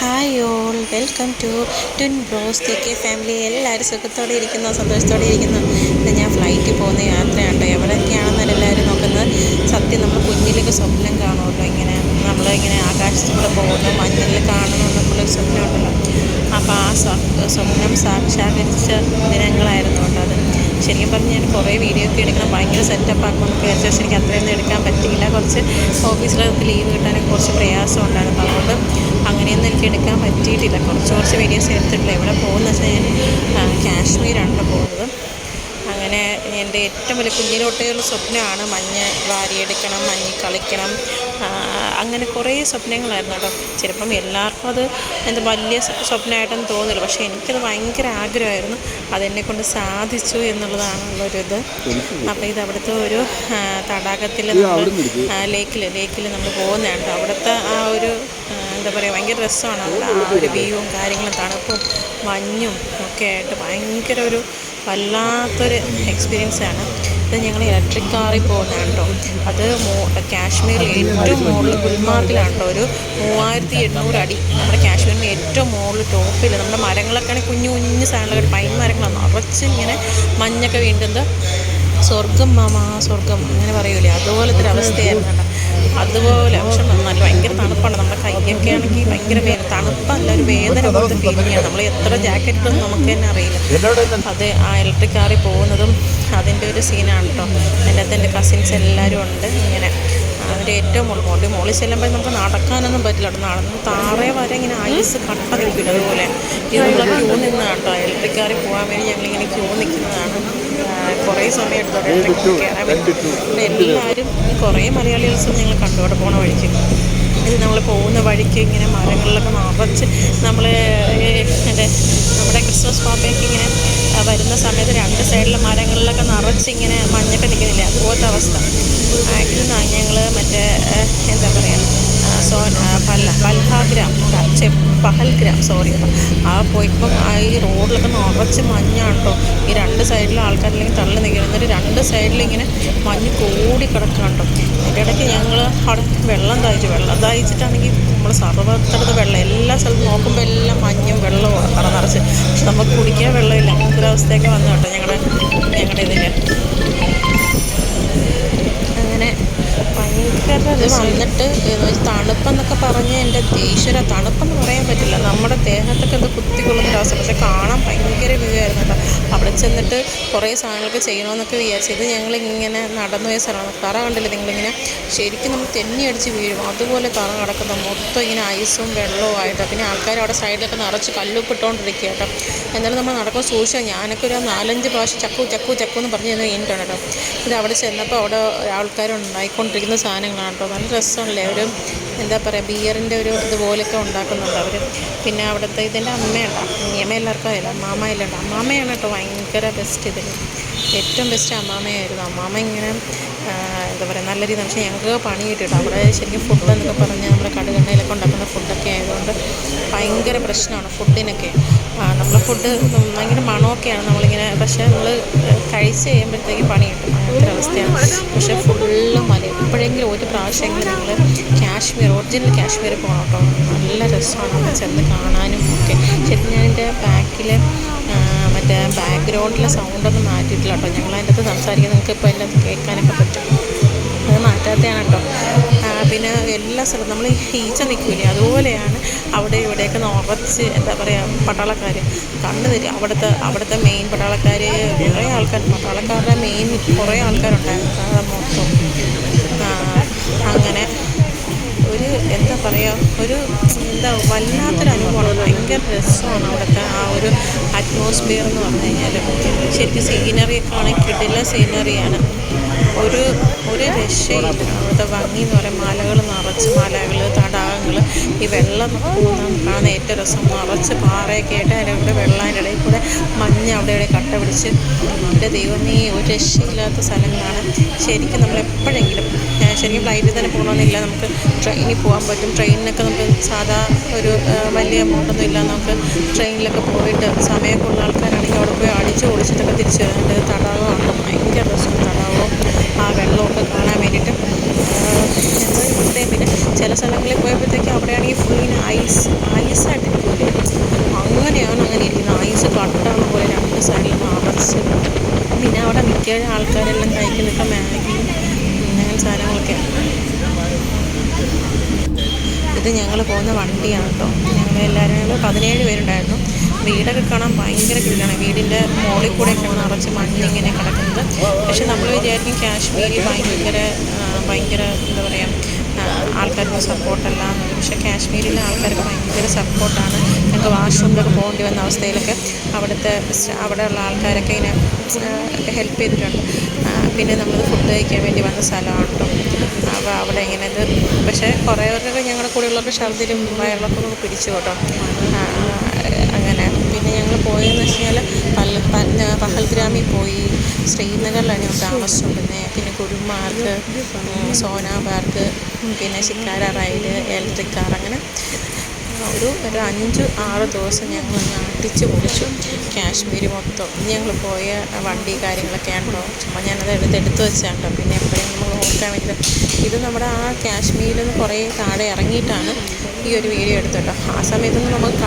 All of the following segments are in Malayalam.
Hi all, welcome to twin bros TK family. എല്ലാവരും സുഖത്തോടെ ഇരിക്കുന്നു, സന്തോഷത്തോടെ ഇരിക്കുന്നു. ഞാൻ ഫ്ലൈറ്റിൽ പോകുന്ന യാത്രയുണ്ട്. എവിടെയൊക്കെയാണെന്നല്ല എല്ലാവരും നോക്കുന്നത്. സത്യം നമ്മൾ കുഞ്ഞിലേക്ക് സ്വപ്നം കാണുമല്ലോ, ഇങ്ങനെ നമ്മളിങ്ങനെ ആകാശത്തൂടെ പോകുന്നു, മഞ്ഞിൽ കാണുന്നു എന്നുള്ളൊരു സ്വപ്നം ഉണ്ടല്ലോ. അപ്പോൾ ആ സ്വപ്നം സാക്ഷാത്കരിച്ച ദിനങ്ങളായിരുന്നു കേട്ടോ അത്. ശരിക്കും പറഞ്ഞ് ഞാൻ കുറേ വീഡിയോ ഒക്കെ എടുക്കണം, ഭയങ്കര സെറ്റപ്പ് ആക്കുമെന്നൊക്കെ വിചാരിച്ചു. പക്ഷേ എനിക്ക് അത്രയൊന്നും എടുക്കാൻ പറ്റിയില്ല. കുറച്ച് ഓഫീസിലൊക്കെ ലീവ് കിട്ടാനൊക്കെ കുറച്ച് പ്രയാസം ഉണ്ടായിരുന്നു. അതുകൊണ്ട് അങ്ങനെയൊന്നും എനിക്ക് എടുക്കാൻ പറ്റിയിട്ടില്ല. കുറച്ച് വീഡിയോസ് എടുത്തിട്ടില്ല. എവിടെ പോകുന്നത് വെച്ചാൽ ഞാൻ കാശ്മീരാണ് പോകുന്നത്. അങ്ങനെ എൻ്റെ ഏറ്റവും വലിയ കുഞ്ഞിലോട്ടുള്ള സ്വപ്നമാണ് മഞ്ഞ് വാരിയെടുക്കണം, മഞ്ഞിൽ കളിക്കണം. അങ്ങനെ കുറേ സ്വപ്നങ്ങളായിരുന്നു കേട്ടോ. ചിലപ്പം എല്ലാവർക്കും അത് വലിയ സ്വപ്നമായിട്ടൊന്നും തോന്നില്ല, പക്ഷേ എനിക്കത് ഭയങ്കര ആഗ്രഹമായിരുന്നു. അതെന്നെക്കൊണ്ട് സാധിച്ചു എന്നുള്ളതാണുള്ളൊരിത്. അപ്പോൾ ഇത് അവിടുത്തെ ഒരു തടാകത്തിൽ ലേക്കിൽ നമ്മൾ പോകുന്നതാണ് കേട്ടോ. അവിടുത്തെ ആ ഒരു ഭയങ്കര രസമാണ്. അവിടെ ആ ഒരു വ്യൂവും കാര്യങ്ങളും തണുപ്പും മഞ്ഞും ഒക്കെ ആയിട്ട് ഭയങ്കര ഒരു വല്ലാത്തൊരു എക്സ്പീരിയൻസാണ്. ഇത് ഞങ്ങൾ ഇലക്ട്രിക് കാറിൽ പോകുന്നതാണ് കേട്ടോ. അത് കാശ്മീരിൽ ഏറ്റവും മുകളിൽ ഗുൽമാർഗിലാണ് കേട്ടോ. ഒരു 3800 അടി നമ്മുടെ കാശ്മീരിന് ഏറ്റവും മുകളിൽ ടോപ്പിൽ. നമ്മുടെ മരങ്ങളൊക്കെയാണ് കുഞ്ഞു സാധനങ്ങളൊക്കെ, പൈൻ മരങ്ങളാണ് നിറച്ച് ഇങ്ങനെ മഞ്ഞൊക്കെ വീണ്ടുന്നത്. സ്വർഗം സ്വർഗം അങ്ങനെ പറയൂലേ, അതുപോലത്തെ ഒരു അവസ്ഥയായിരുന്നു കേട്ടോ. അതുപോലെ പക്ഷെ നല്ല ഭയങ്കര തണുപ്പാണ്. നമ്മുടെ കൈയൊക്കെ ആണെങ്കിൽ ഭയങ്കര തണുപ്പല്ല, ഒരു വേദന പോലത്തെ ഫീലിംഗാണ്. നമ്മൾ എത്ര ജാക്കറ്റ് ഇട്ടൊന്നും നമുക്ക് തന്നെ അറിയില്ല. അത് ആ ഇലക്ട്രിക് കാറിൽ പോകുന്നതും അതിൻ്റെ ഒരു സീനാണ് കേട്ടോ. അതിൻ്റെ അകത്ത് എൻ്റെ കസിൻസ് എല്ലാവരും ഉണ്ട്. ഇങ്ങനെ അതിൻ്റെ ഏറ്റവും മുകളിൽ ചെല്ലുമ്പോൾ നമുക്ക് നടക്കാനൊന്നും പറ്റില്ല. അവിടെ നടന്ന് താഴെ വരെ ഇങ്ങനെ ഐസ് കട്ട നിൽക്കില്ല. അതുപോലെ ഇത് നമ്മൾ ക്യൂ നിന്നതാണ് കേട്ടോ. ഇലക്ട്രിക് കാറിൽ പോകാൻ വേണ്ടി ഞങ്ങളിങ്ങനെ ക്യൂ നിൽക്കുന്നതാണ്. കുറേ സമയം എടുത്തോടെ ഇലക്ട്രിക് കയറാൻ പറ്റും. എല്ലാവരും കുറേ മലയാളികൾസും ഞങ്ങൾ കണ്ടു അവിടെ പോണ വഴിക്ക്. ഇത് നമ്മൾ പോകുന്ന വഴിക്ക് ഇങ്ങനെ മരങ്ങളിലൊക്കെ നിറച്ച് നമ്മുടെ ക്രിസ്മസ് പാപ്പയ്ക്ക് ഇങ്ങനെ വരുന്ന സമയത്ത് രണ്ട് സൈഡിലെ മരങ്ങളിലൊക്കെ നിറച്ച് ഇങ്ങനെ മഞ്ഞൊക്കെ നിൽക്കുന്നില്ലേ, അതുപോലത്തെ അവസ്ഥ. ആക്ച്വലി ഞങ്ങൾ മറ്റേ പഹൽഗ്രാം ആ പോയപ്പം ഈ റോഡിലൊക്കെ നിറച്ച് മഞ്ഞാണ് കേട്ടോ. ഈ രണ്ട് സൈഡിലും ആൾക്കാരില്ലെങ്കിൽ തള്ളി നിൽക്കണം. എന്നിട്ട് രണ്ട് സൈഡിലിങ്ങനെ മഞ്ഞ് കൂടി കിടക്കുകയാണ് കേട്ടോ. അതിൻ്റെ ഇടയ്ക്ക് ഞങ്ങൾ അവിടെ വെള്ളം ദാഹിച്ചിട്ടാണെങ്കിൽ നമ്മൾ സർവ്വത്തിടത്ത് വെള്ളം, എല്ലാ സ്ഥലത്തും നോക്കുമ്പോൾ എല്ലാം മഞ്ഞും വെള്ളവും നിറച്ച്. പക്ഷെ നമുക്ക് കുടിക്കാൻ വെള്ളമില്ല. അങ്ങനത്തെ ഒരു അവസ്ഥയൊക്കെ വന്നു കേട്ടോ ഞങ്ങളുടെ ഇതിൽ. അങ്ങനെ ഭയങ്കര ഇത് വന്നിട്ട് തണുപ്പെന്നൊക്കെ പറഞ്ഞ് എൻ്റെ ഈശ്വര, തണുപ്പെന്ന് പറയാൻ പറ്റില്ല. നമ്മുടെ ദേഹത്തൊക്കെ ഇത് കുത്തിക്കൊള്ളുന്നൊരവസ്ഥ. പക്ഷെ കാണാൻ ഭയങ്കര വ്യൂ ആയിരുന്നു കേട്ടോ. അവിടെ ചെന്നിട്ട് കുറേ സാധനങ്ങളൊക്കെ ചെയ്യണമെന്നൊക്കെ വിചാരിച്ചു. ഇത് ഞങ്ങളിങ്ങനെ നടന്നു പോയ സ്ഥലമാണ്. തറ കണ്ടില്ലേ നിങ്ങളിങ്ങനെ, ശരിക്കും നമ്മൾ തെന്നി അടിച്ച് വീഴും അതുപോലെ തറ കിടക്കുന്ന മൊത്തം ഇങ്ങനെ ഐസും വെള്ളവും ആയിട്ട്. പിന്നെ ആൾക്കാർ അവിടെ സൈഡിലൊക്കെ നിറച്ച് കല്ലുപ്പിട്ടുകൊണ്ടിരിക്കുക കേട്ടോ. എന്നാലും നമ്മൾ നടക്കുമ്പോൾ സൂക്ഷിച്ചാൽ, ഞാനൊക്കെ ഒരു 4-5 പ്രാവശ്യം ചക്കു എന്ന് പറഞ്ഞ് ചെന്ന് കഴിഞ്ഞിട്ടാണ് കേട്ടോ. ഇത് അവിടെ ചെന്നപ്പോൾ അവിടെ ആൾക്കാരുണ്ടായിക്കൊണ്ടിരിക്കുന്ന സാധനങ്ങളാണ് കേട്ടോ. നല്ല രസമല്ലേ. ഒരു ബിയറിൻ്റെ ഒരു ഇതുപോലെയൊക്കെ ഉണ്ടാക്കുന്നുണ്ട് അവർ. പിന്നെ അവിടുത്തെ ഇതിൻ്റെ അമ്മയുണ്ട്, അമ്മ എല്ലാവർക്കും അറിയില്ല, അമ്മാമ്മയിലുണ്ട്. അമ്മാമ്മയാണ് കേട്ടോ ഭയങ്കര ബെസ്റ്റ്. ഇതിൽ ഏറ്റവും ബെസ്റ്റ് അമ്മാമ്മയായിരുന്നു. അമ്മാമ്മ ഇങ്ങനെ നല്ല രീതിയിൽ. പക്ഷേ ഞങ്ങൾക്ക് പണി കിട്ടിയിട്ടോ. അവിടെ ശരിക്കും ഫുഡ് എന്നൊക്കെ പറഞ്ഞ് നമ്മുടെ കടുകെണ്ണയിലൊക്കെ ഉണ്ടാക്കുന്ന ഫുഡൊക്കെ ആയതുകൊണ്ട് ഭയങ്കര പ്രശ്നമാണ് ഫുഡിനൊക്കെ. നമ്മളെ ഫുഡ് ഭയങ്കര മണമൊക്കെയാണ് നമ്മളിങ്ങനെ, പക്ഷേ നമ്മൾ കഴിച്ച് കഴിയുമ്പോഴത്തേക്ക് പണി കിട്ടും. അങ്ങനത്തെ അവസ്ഥയാണ്. പക്ഷേ ഫുള്ള് മല. എപ്പോഴെങ്കിലും ഒരു പ്രാവശ്യമെങ്കിലും നിങ്ങൾ ഒറിജിനൽ കാശ്മീർ പോകണം കേട്ടോ. നല്ല രസമാണ് അവിടെ ചെന്ന് കാണാനും ഒക്കെ. ശരിക്കും ഞാനെൻ്റെ ബാക്കിൽ ബാക്ക്ഗ്രൗണ്ടിലെ സൗണ്ടൊന്നും മാറ്റിയിട്ടില്ല കേട്ടോ. ഞങ്ങളതിൻ്റെ അകത്ത് സംസാരിക്കാൻ നിങ്ങൾക്ക് ഇപ്പോൾ അതിൻ്റെ അകത്ത് കേൾക്കാനൊക്കെ പറ്റും. അത് മാറ്റാത്തതാണ് കേട്ടോ. പിന്നെ എല്ലാ സ്ഥലത്തും നമ്മൾ ഈച്ച നിൽക്കില്ലേ, അതുപോലെയാണ് അവിടെ ഇവിടെയൊക്കെ നിറച്ച് പട്ടാളക്കാർ കണ്ടു തരും. അവിടുത്തെ മെയിൻ പട്ടാളക്കാർ, കുറേ ആൾക്കാർ, പട്ടാളക്കാരുടെ മെയിൻ കുറേ ആൾക്കാരുണ്ടായിരുന്നു മൊത്തം. അങ്ങനെ ഒരു വല്ലാത്തൊരു അനുഭവമാണ്. ഭയങ്കര രസമാണ് അവിടുത്തെ ആ ഒരു അറ്റ്മോസ്ഫിയർ എന്ന് പറഞ്ഞു കഴിഞ്ഞാൽ. ശരിക്കും സീനറിയൊക്കെ ആണെങ്കിൽ കിട്ടില്ല സീനറിയാണ്. ഒരു രക്ഷയില്ല. അവിടുത്തെ ഭംഗി എന്ന് പറയുമ്പോൾ മലകൾ, തടാകങ്ങൾ, ഈ വെള്ളം കാണുന്ന ഏറ്റവും രസം. നിറച്ച് പാറയൊക്കെ ആയിട്ട് അതിൻ്റെ കൂടെ വെള്ളത്തിൻ്റെ ഇടയിൽ കൂടെ മഞ്ഞ് അവിടെ ഇവിടെ കട്ട പിടിച്ച്. എൻ്റെ ദൈവമേ, ഒരു രക്ഷയില്ലാത്ത സ്ഥലങ്ങളാണ്. ശരിക്കും നമ്മൾ എപ്പോഴെങ്കിലും ശരിക്കും ഫ്ലൈറ്റിൽ തന്നെ പോകണമെന്നില്ല, നമുക്ക് ട്രെയിനിൽ പോകാൻ പറ്റും. ട്രെയിനിനൊക്കെ നമുക്ക് സാധാ ഒരു വലിയ എമൗണ്ടൊന്നും ഇല്ല. നമുക്ക് ട്രെയിനിലൊക്കെ പോയിട്ട് സമയമൊക്കെ ഉള്ള ആൾക്കാരാണെങ്കിൽ അവിടെ പോയി അടിച്ച് പൊളിച്ചിട്ടൊക്കെ തിരിച്ച് വരാനായിട്ട്. തടാകമാണ് ഭയങ്കര രസം. തടാകവും ആ വെള്ളമൊക്കെ കാണാൻ വേണ്ടിയിട്ട് ചില സ്ഥലങ്ങളിൽ പോയപ്പോഴത്തേക്ക് അവിടെയാണെങ്കിൽ ഫുള്ളിന് ഐസാണ് മിക്ക ആൾക്കാരെല്ലാം കഴിക്കുന്നത് ഇപ്പം മാഗിയും അങ്ങനെ സാധനങ്ങളൊക്കെയാണ്. ഇത് ഞങ്ങൾ പോകുന്ന വണ്ടിയാണ് കേട്ടോ. ഞങ്ങൾ 17 പേരുണ്ടായിരുന്നു. വീടൊക്കെ കാണാൻ ഭയങ്കര കിടലാണ്. വീടിൻ്റെ മുകളിൽ കൂടെയൊക്കെയാണ് നിറച്ച് മഞ്ഞിങ്ങനെ കിടക്കുന്നത്. പക്ഷെ നമ്മൾ വിചാരിക്കും കാശ്മീരി ഭയങ്കര എന്താ പറയുക, ആൾക്കാർക്ക് സപ്പോർട്ടല്ല. പക്ഷേ കാശ്മീരിലെ ആൾക്കാർക്ക് ഭയങ്കര സപ്പോർട്ടാണ്. ഞങ്ങൾക്ക് വാഷ്റൂമിലൊക്കെ പോകേണ്ടി വന്ന അവസ്ഥയിലൊക്കെ അവിടെയുള്ള ആൾക്കാരൊക്കെ ഇങ്ങനെ ഹെൽപ്പ് ചെയ്തിട്ടുണ്ട്. പിന്നെ നമ്മൾ ഫുഡ് കഴിക്കാൻ വേണ്ടി വന്ന സ്ഥലമാണ് കേട്ടോ. അപ്പോൾ അവിടെ ഇങ്ങനെ പക്ഷേ കുറേ പേർക്കൊക്കെ ഞങ്ങളുടെ കൂടെയുള്ളവർക്ക് ഛർദിലും വയറിളക്കമൊക്കെ പിടിച്ചു കേട്ടോ. അങ്ങനെ പിന്നെ ഞങ്ങൾ പോയതെന്ന് വെച്ച് കഴിഞ്ഞാൽ പഹൽഗ്രാമിൽ പോയി, ശ്രീനഗറിലാണ് ഞാൻ താമസിച്ചുകൊണ്ടിരുന്നത്. പിന്നെ ഗുൽമാർഗ്, സോനാമാർഗ്, പിന്നെ ഷിക്കാര റൈഡ്, ഇലക്ട്രിക് കാർ, അങ്ങനെ ഒരു 5-6 ദിവസം ഞങ്ങളങ്ങ് അടിച്ച് പൊളിച്ചു കാശ്മീർ മൊത്തം. ഞങ്ങൾ പോയ വണ്ടി കാര്യങ്ങളൊക്കെ ആണല്ലോ. ചുമ്മാ ഞാനത് എടുത്ത് വെച്ചാണ്ടോ. പിന്നെ എപ്പോഴും നമ്മൾ ഓർക്കാൻ വേണ്ടിയിട്ട് ഇത് നമ്മുടെ ആ കാശ്മീരിൽ നിന്ന് കുറേ താഴെ ഇറങ്ങിയിട്ടാണ് ഈ ഒരു വീഡിയോ എടുത്തിട്ടോ. ആ സമയത്തൊന്നും നമുക്ക്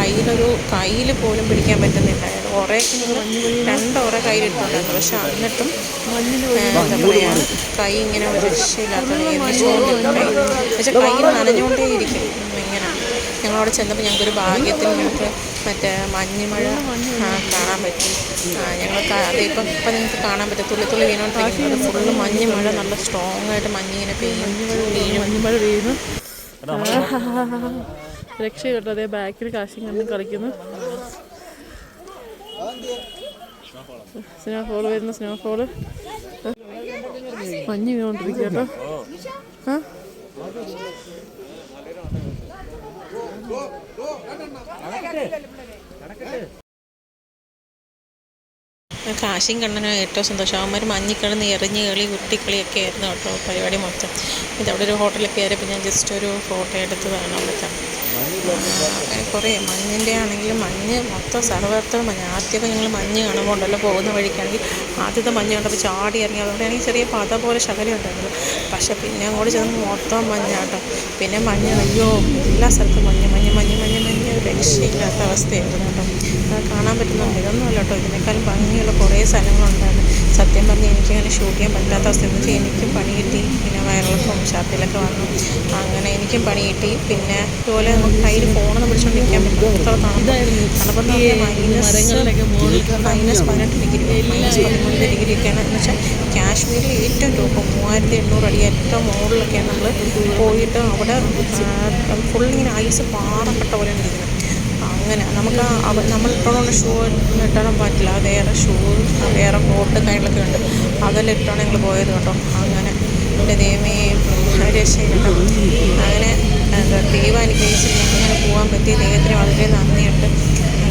കയ്യിൽ പോലും പിടിക്കാൻ പറ്റുന്നില്ലായിരുന്നു. കുറേയൊക്കെ ഞങ്ങൾ 2 ഓറ കയ്യിലിട്ടുണ്ടായിരുന്നു. പക്ഷെ എന്നിട്ടും എന്താ പറയുക, കൈ ഇങ്ങനെ ഒരു രക്ഷയില്ലാത്ത പക്ഷേ കൈ നനഞ്ഞുകൊണ്ടേ ഇരിക്കും ഇങ്ങനെ. ഞങ്ങളവിടെ ചെന്നപ്പോൾ ഞങ്ങൾക്കൊരു ഭാഗ്യത്തിന് ഞങ്ങൾക്ക് മറ്റേ മഞ്ഞുമഴ കാണാൻ പറ്റി. ഞങ്ങൾക്ക് അതിപ്പം നിങ്ങൾക്ക് കാണാൻ പറ്റും, തുള്ളി വീണോണ്ടിരിക്കുന്നത് ഫുള്ള് മഞ്ഞുമഴ. നല്ല സ്ട്രോങ് ആയിട്ട് മഞ്ഞിങ്ങനെ മഞ്ഞുമഴ പെയ്യുന്നു. രക്ഷ കേട്ടോ. അതേ ബാക്കിൽ കാശും കണ്ടും കളിക്കുന്നു. സ്നോഫോള് വരുന്നു. സ്നോഫോള് മഞ്ഞ് വീണോണ്ടിരിക്കുക കേട്ടോ. കാശിയും കണ്ണനും ഏറ്റവും സന്തോഷം. അവന്മാർ മഞ്ഞിൽ കിടന്ന് എറിഞ്ഞ് കളി കുട്ടിക്കളിയൊക്കെ ആയിരുന്നു കേട്ടോ പരിപാടി മൊത്തം. ഇതവിടെ ഒരു ഹോട്ടലിൽ കയറിയപ്പോൾ ഞാൻ ജസ്റ്റ് ഒരു ഫോട്ടോ എടുത്തതാണ് അവിടുത്തെ. കുറേ മഞ്ഞിൻ്റെ ആണെങ്കിലും മഞ്ഞ് മൊത്തം സർവത്ര മഞ്ഞ്. ആദ്യമൊക്കെ ഞങ്ങൾ മഞ്ഞ് കാണുമ്പോൾ ഉണ്ടല്ലോ, പോകുന്ന വഴിക്കാണെങ്കിൽ ആദ്യത്തെ മഞ്ഞ് കണ്ടപ്പോൾ ചാടി ഇറങ്ങി. അതുകൊണ്ടാണെങ്കിൽ ചെറിയ പത പോലെ ശകലം ഉണ്ടായിരുന്നു. പക്ഷേ പിന്നെ അങ്ങോട്ട് ചെന്ന് മൊത്തം മഞ്ഞാട്ടോ. പിന്നെ മഞ്ഞ് അയ്യോ എല്ലാ സ്ഥലത്തും മഞ്ഞ് രക്ഷയില്ലാത്ത അവസ്ഥയായിരുന്നു കേട്ടോ. അത് കാണാൻ പറ്റുന്നുണ്ട്. ഇതൊന്നും അല്ല കേട്ടോ, ഇതിനേക്കാളും ഭംഗിയുള്ള കുറേ സ്ഥലങ്ങളുണ്ടായിരുന്നു. സത്യം പറഞ്ഞാൽ എനിക്കങ്ങനെ ഷൂട്ട് ചെയ്യാൻ പറ്റാത്ത അവസ്ഥ എന്ന് വെച്ചാൽ എനിക്കും പണി കിട്ടി. പിന്നെ വയറിളക്കവും ഛർദിലൊക്കെ വന്നു. അങ്ങനെ എനിക്കും പണി കിട്ടി. പിന്നെ ഇതുപോലെ നമുക്ക് കയ്യിൽ ഫോണൊന്നും പിടിച്ചുകൊണ്ടിരിക്കാൻ പറ്റും. അത്ര തണുപ്പെന്ന് പറഞ്ഞാൽ -18 ഡിഗ്രി -13 ഒക്കെയാണ്. എന്ന് വെച്ചാൽ കാശ്മീരിൽ ഏറ്റവും ടോപ്പ് 3800 അടി ഏറ്റവും മുകളിലൊക്കെയാണ് നമ്മൾ പോയിട്ട് അവിടെ ഫുള്ളിങ്ങനെ ഐസ് പാറപ്പെട്ട പോലെയാണ് ഇരിക്കുന്നത്. അങ്ങനെ നമുക്ക് നമ്മളിട്ടോണ്ടുള്ള ഷൂ ഇട്ടാൻ പറ്റില്ല. വേറെ കോട്ട് കാര്യങ്ങളൊക്കെ ഉണ്ട്. അതെല്ലാം ഇട്ടാണ് ഞങ്ങൾ പോയത് കേട്ടോ. അങ്ങനെ എൻ്റെ ദൈവമേ രക്ഷയില്ല. അങ്ങനെ ദൈവം അനുഗ്രഹിച്ച് ഞങ്ങൾക്ക് പോകാൻ പറ്റി. ദൈവത്തിന് വളരെ നന്ദിയുണ്ട്.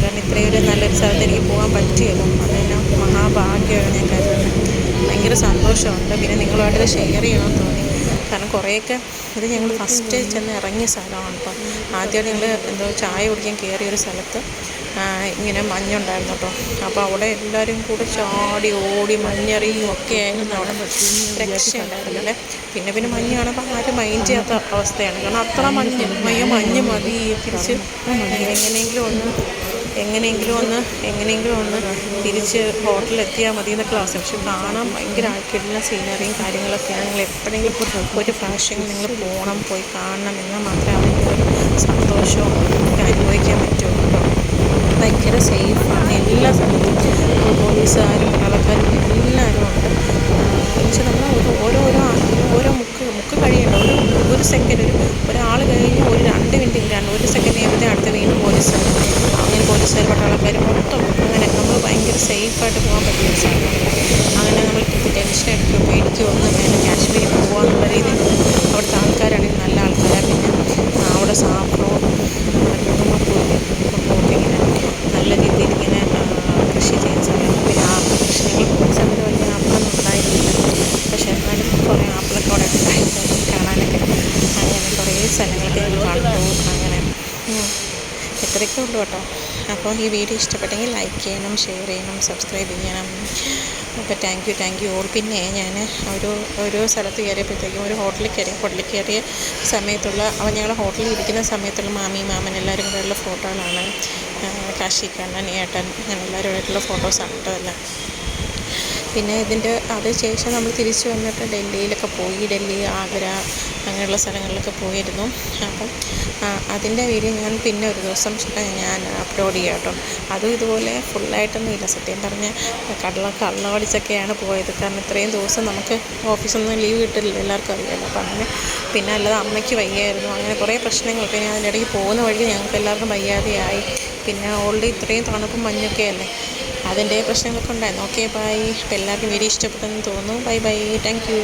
കാരണം ഇത്രയും ഒരു നല്ലൊരു സ്ഥലത്ത് എനിക്ക് പോകാൻ പറ്റിയല്ലോ, അതെല്ലാം മഹാഭാഗ്യമാണ് ഞാൻ കരുതുന്നത്. ഭയങ്കര സന്തോഷമുണ്ട്. പിന്നെ നിങ്ങളുമായിട്ട് ഷെയർ ചെയ്യണമെന്ന് തോന്നി. കാരണം കുറേയൊക്കെ ഇത് ഞങ്ങൾ ഫസ്റ്റ് ചെന്ന് ഇറങ്ങിയ സ്ഥലമാണ്. ഇപ്പം ആദ്യമായിട്ട് ഞങ്ങൾ ചായ കുടിക്കാൻ കയറിയൊരു സ്ഥലത്ത് ഇങ്ങനെ മഞ്ഞുണ്ടായിരുന്നു കേട്ടോ. അപ്പോൾ അവിടെ എല്ലാവരും കൂടെ ചാടി ഓടി മഞ്ഞെറിയും ഒക്കെ ആയിരുന്നു. അവിടെ രക്ഷയുണ്ടായിരുന്നല്ലേ. പിന്നെ മഞ്ഞ് കാണുമ്പോൾ ആരും മൈൻഡ് ചെയ്യാത്ത അവസ്ഥയാണ്. കാരണം അത്ര മഞ്ഞ് മതി തിരിച്ച് എങ്ങനെയെങ്കിലും ഒന്ന് തിരിച്ച് ഹോട്ടലിലെത്തിയാൽ മതി എന്നൊക്കെ അവസ്ഥ. പക്ഷെ കാണാൻ ഭയങ്കര കിട്ടുന്ന സീനറിയും കാര്യങ്ങളൊക്കെയാണ്. നിങ്ങൾ എപ്പോഴെങ്കിലും ഒരു പ്രാവശ്യം നിങ്ങൾ പോയി കാണണം. എന്നാൽ മാത്രമേ അതിൻ്റെ ഒരു സന്തോഷവും അനുഭവിക്കാൻ പറ്റുള്ളൂ കേട്ടോ. ഭയങ്കര സേഫാണ് എല്ലാ സ്ഥലത്തും. പോലീസുകാരും പട്ടാളക്കാരും എല്ലാവരും ഉണ്ട്. എന്നുവെച്ചാൽ നമ്മൾ ഓരോ മുക്ക് കഴിയേണ്ട ഒരു സെക്കൻഡ് ഒരാൾ കഴിഞ്ഞ് ഒരു 2 മിനിറ്റ് 1 സെക്കൻഡ് കഴിയുമ്പോഴത്തേ അടുത്ത വീണ്ടും പോലീസുകാർ, അങ്ങനെ പോലീസുകാർ പട്ടാളക്കാർ മൊത്തം. അങ്ങനെ നമ്മൾ ഭയങ്കര സേഫായിട്ട് പോകാൻ പറ്റുന്ന സ്ഥലമാണ്. അങ്ങനെ നമ്മൾ ടെൻഷൻ അടിക്കുകയോ പേടിക്കുകയോ ഒന്നും വേണ്ട. കാശ്മീരിൽ പോകാമെന്നുള്ള രീതിയിൽ അവിടുത്തെ ആൾക്കാരാണെങ്കിൽ നല്ല ആൾക്കാരാണ്. പിന്നെ അവിടെ സാഫ്രോണും ഇങ്ങനെ നല്ല രീതിയിൽ ഇങ്ങനെ കൃഷി ചെയ്യുന്ന സമയത്ത് പിന്നെ കൃഷി ഞങ്ങൾ പോകുന്ന സമയത്ത് വലിയ ആപ്പിളൊന്നും ഉണ്ടായിരുന്നില്ല. പക്ഷേ എന്നാലും കുറേ ആപ്പിളൊക്കെ അവിടെ ഉണ്ടായിരുന്നു കാണാനൊക്കെ. അങ്ങനെ കുറേ സ്ഥലങ്ങളൊക്കെ ഞങ്ങൾ കണ്ടു. അങ്ങനെ ഇത്രയൊക്കെ ഉള്ളൂ കേട്ടോ. അപ്പോൾ ഈ വീഡിയോ ഇഷ്ടപ്പെട്ടെങ്കിൽ ലൈക്ക് ചെയ്യണം, ഷെയർ ചെയ്യണം, സബ്സ്ക്രൈബ് ചെയ്യണം. അപ്പോൾ താങ്ക് യു ഓൾ. പിന്നെ ഞാൻ ഒരു സ്ഥലത്ത് കയറിയപ്പോഴത്തേക്കും ഒരു ഹോട്ടലിൽ കയറിയ സമയത്തുള്ള ഞങ്ങൾ ഹോട്ടലിൽ ഇരിക്കുന്ന സമയത്തുള്ള മാമൻ എല്ലാവരും കൂടെയുള്ള ഫോട്ടോകളാണ്. കാശി കണ്ണൻ, ഏട്ടൻ, അങ്ങനെ എല്ലാവരുമായിട്ടുള്ള ഫോട്ടോസാണ് കേട്ടോ എല്ലാം. പിന്നെ അത് ശേഷം നമ്മൾ തിരിച്ച് വന്നിട്ട് ഡൽഹിയിലൊക്കെ പോയി. ഡൽഹി, ആഗ്ര അങ്ങനെയുള്ള സ്ഥലങ്ങളിലൊക്കെ പോയിരുന്നു. അപ്പം അതിൻ്റെ വീഡിയോ ഞാൻ പിന്നെ ഒരു ദിവസം ഞാൻ അപ്ലോഡ് ചെയ്യാം കേട്ടോ. അതും ഇതുപോലെ ഫുള്ളായിട്ടൊന്നും ഇല്ല, സത്യം പറഞ്ഞാൽ കള്ളമടിച്ചൊക്കെയാണ് പോയത്. കാരണം ഇത്രയും ദിവസം നമുക്ക് ഓഫീസൊന്നും ലീവ് കിട്ടില്ല, എല്ലാവർക്കും അറിയാമല്ലോ. അപ്പം അങ്ങനെ പിന്നെ അല്ലാതെ അമ്മയ്ക്ക് വയ്യായിരുന്നു, അങ്ങനെ കുറേ പ്രശ്നങ്ങൾ. പിന്നെ അതിനിടയ്ക്ക് പോകുന്ന വഴി ഞങ്ങൾക്ക് എല്ലാവർക്കും വയ്യാതെയായി. പിന്നെ ഓൾറെഡി ഇത്രയും തണുപ്പും മഞ്ഞൊക്കെ അല്ലേ, അതിൻ്റെ പ്രശ്നങ്ങളൊക്കെ ഉണ്ടായിരുന്നു. Okay bye. അപ്പോൾ എല്ലാവർക്കും വീഡിയോ ഇഷ്ടപ്പെട്ടെന്ന് തോന്നുന്നു. Bye bye, thank you.